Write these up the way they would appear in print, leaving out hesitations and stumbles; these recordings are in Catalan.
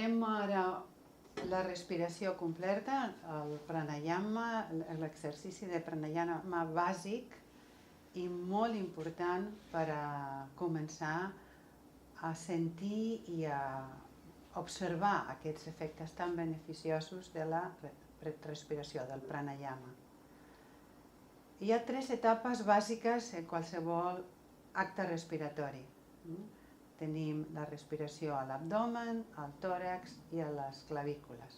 Farem ara la respiració completa, el pranayama, l'exercici de pranayama bàsic i molt important per a començar a sentir i a observar aquests efectes tan beneficiosos de la respiració, del pranayama. Hi ha 3 etapes bàsiques en qualsevol acte respiratori. Tenim la respiració a l'abdomen, al tòrax i a les clavícules.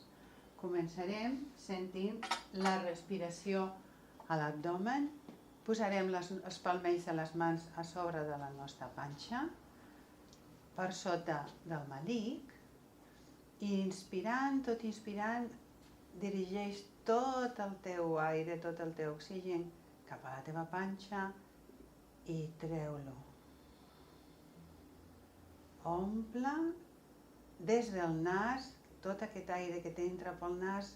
Començarem sentint la respiració a l'abdomen. Posarem els palmells de les mans a sobre de la nostra panxa, per sota del melic, i inspirant, tot inspirant, dirigeix tot el teu aire, tot el teu oxigen cap a la teva panxa i treu-lo. Omple des del nas, tot aquest aire que t'entra pel nas,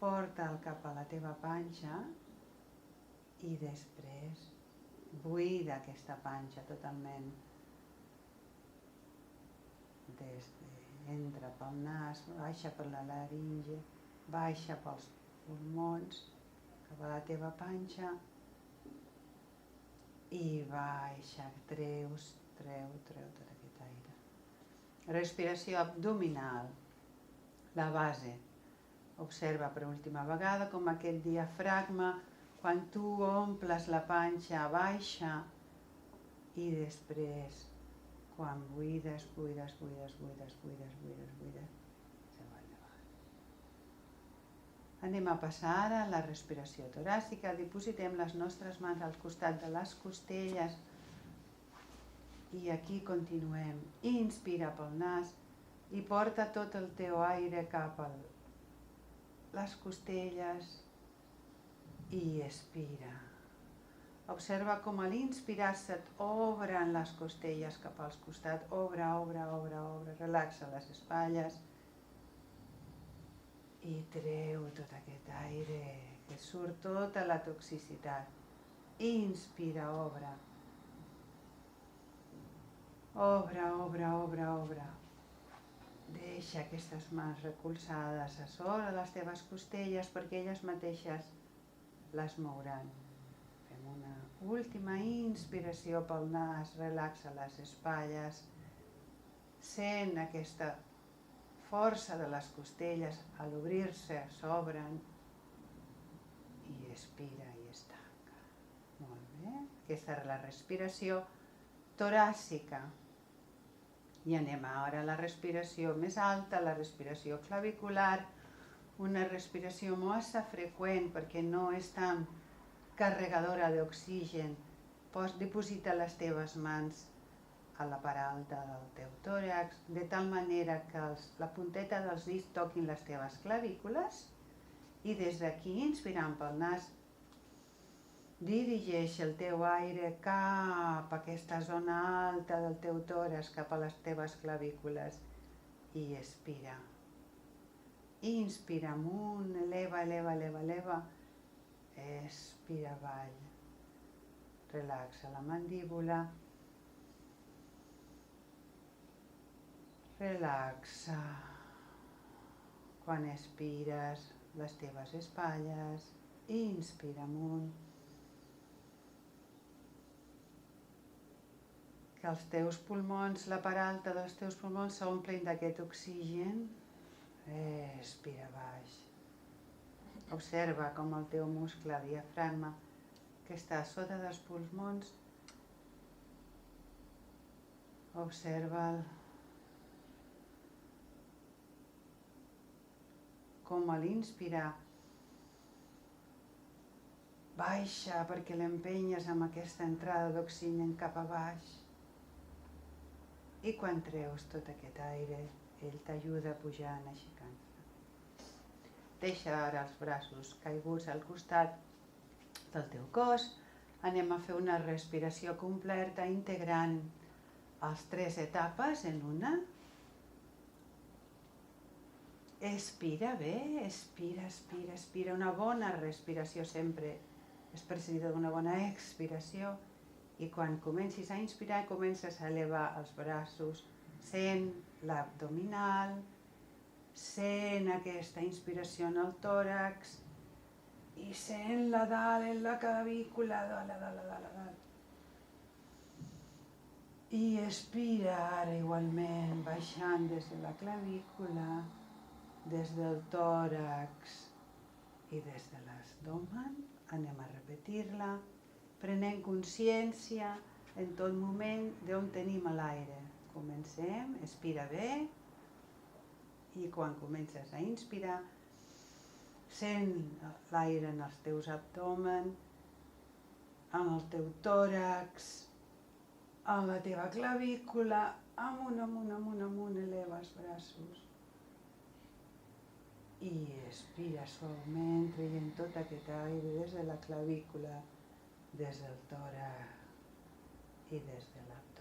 porta'l cap a la teva panxa i després buida aquesta panxa totalment. Entra pel nas, baixa per la laringe, baixa pels pulmons, cap a la teva panxa i baixa, treu tot aquest aire. Respiració abdominal, la base. Observa per última vegada com aquest diafragma, quan tu omples la panxa, baixa i després, quan buides, se'n va endavant. Anem a passar ara a la respiració toràcica. Dipositem les nostres mans al costat de les costelles i aquí continuem. Inspira pel nas i porta tot el teu aire cap a les costelles i expira. Observa com a l'inspirar se't obren les costelles cap als costats. Obre, relaxa les espatlles i treu tot aquest aire, que surt tota la toxicitat. Inspira, obre. Obre. Deixa aquestes mans recolzades a sobre les teves costelles perquè elles mateixes les mouran. Fem una última inspiració pel nas, relaxa les espatlles, sent aquesta força de les costelles a l'obrir-se, s'obren i expira i es tanca. Molt bé, aquesta és la respiració toràcica. I anem ara a la respiració més alta, la respiració clavicular, una respiració massa freqüent perquè no és tan carregadora d'oxigen. Diposita les teves mans a la part alta del teu tòrax, de tal manera que la punteta dels dits toquin les teves clavícules i des d'aquí, inspirant pel nas, dirigeix el teu aire cap a aquesta zona alta del teu tòrax, cap a les teves clavícules i expira. Inspira amunt, eleva, expira avall. Relaxa la mandíbula. Relaxa. Quan expires, les teves espatlles. Inspira amunt. Que els teus pulmons, la part alta dels teus pulmons s'omplin d'aquest oxigen. Expira baix. Observa com el teu muscle diafragma, que està sota dels pulmons, observa'l com a l'inspirar baixa perquè l'empenyes amb aquesta entrada d'oxigen cap a baix i quan treus tot aquest aire, ell t'ajuda a pujar aixecant-se. Deixa ara els braços caiguts al costat del teu cos. Anem a fer una respiració completa integrant les 3 etapes en una. Expira bé, expira. Una bona respiració sempre és precedida d'una bona expiració i quan comencis a inspirar comences a elevar els braços, sent l'abdominal, sent aquesta inspiració en el tòrax i sent la dalt en la clavícula, dalt. I expira ara igualment, baixant des de la clavícula, des del tòrax i des de l'abdomen. Anem a repetir-la, prenent consciència en tot moment d'on tenim l'aire. Comencem, expira bé, i quan comences a inspirar, sent l'aire en els teus abdomen, en el teu tòrax, en la teva clavícula, amunt, eleva els braços. I expira suaument, traient tot aquest aire des de la clavícula, des del tòrax i des de l'abdomen.